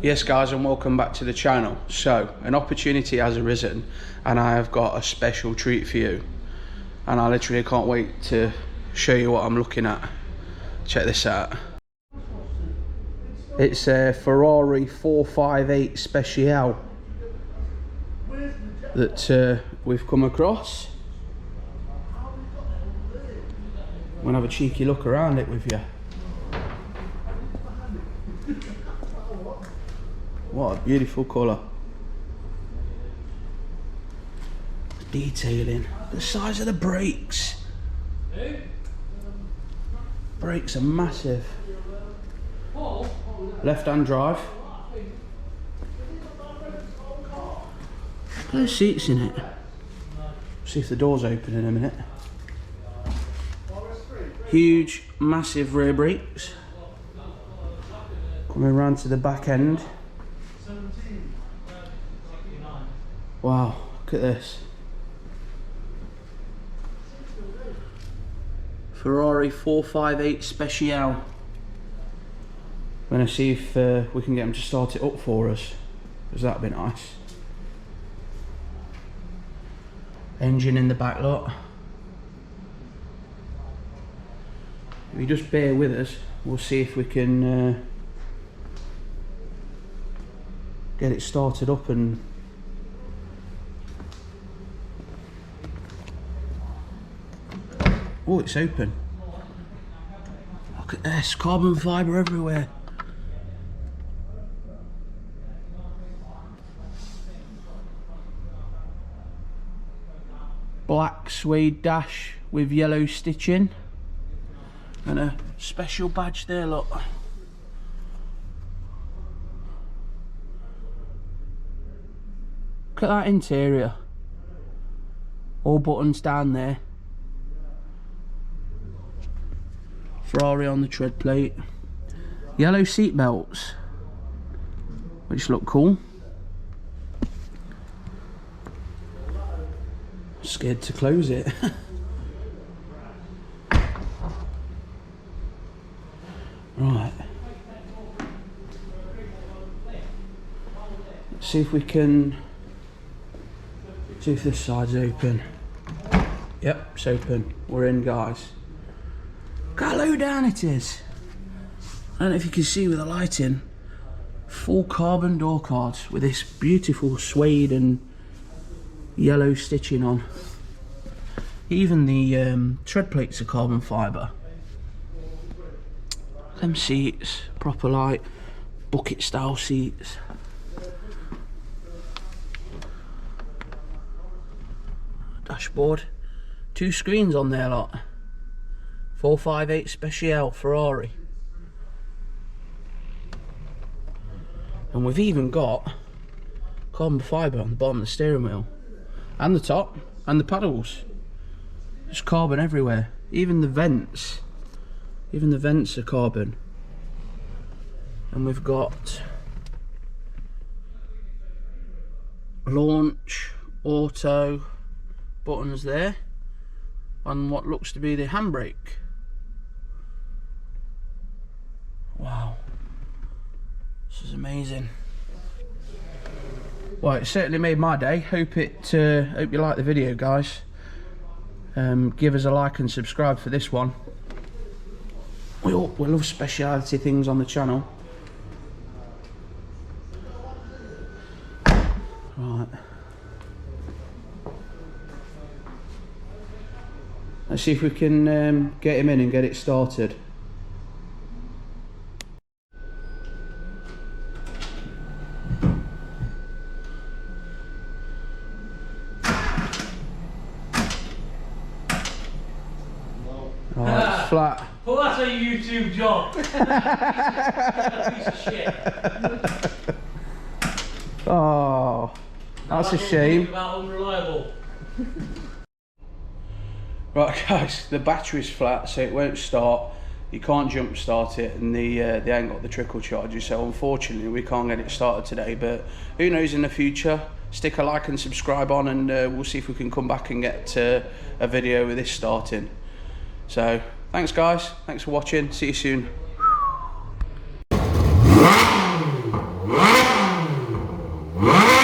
Yes guys, and welcome back to the channel. So an opportunity has arisen and I have got a special treat for you, and I literally can't wait to show you what I'm looking at. Check this out. It's a Ferrari 458 Speciale that we've come across. I'm gonna have a cheeky look around it with you. What a beautiful colour. Detailing. The size of the brakes. Brakes are massive. Left-hand drive. Look at the seats in it. See if the door's open in a minute. Huge, massive rear brakes. Coming round to the back end. Wow, look at this. Ferrari 458 Speciale. I'm going to see if we can get them to start it up for us, because that'd be nice. Engine in the back lot. If you just bear with us, we'll see if we can get it started up and oh, it's open. Look at this, carbon fibre everywhere. Black suede dash with yellow stitching. And a special badge there, look. Look at that interior. All buttons down there. Ferrari on the tread plate. Yellow seat belts, which look cool. Scared to close it. Right. Let's see if we can see if this side's open. Yep, it's open. We're in, guys. Look how low down it is. I don't know if you can see with the lighting. Full carbon door cards with this beautiful suede and yellow stitching on. Even the tread plates are carbon fibre. Them seats, proper like bucket style seats. Dashboard. 2 screens on there, lot. 458 Speciale Ferrari. And we've even got carbon fibre on the bottom of the steering wheel. And the top. And the paddles. There's carbon everywhere. Even the vents. Even the vents are carbon. And we've got launch, auto buttons there. On what looks to be the handbrake. Wow, this is amazing. Well, it certainly made my day. Hope you like the video, guys. Give us a like and subscribe for this one. We love speciality things on the channel. Right. Let's see if we can get him in and get it started. Right, it's flat. Well, that's a YouTube job. Piece of shit. Oh, that's a shame. About unreliable. Right guys, the battery's flat, so it won't start. You can't jump start it, and they ain't got the trickle charger, so unfortunately we can't get it started today. But who knows, in the future, stick a like and subscribe on, and we'll see if we can come back and get a video with this starting. So thanks guys, thanks for watching, see you soon. Bye.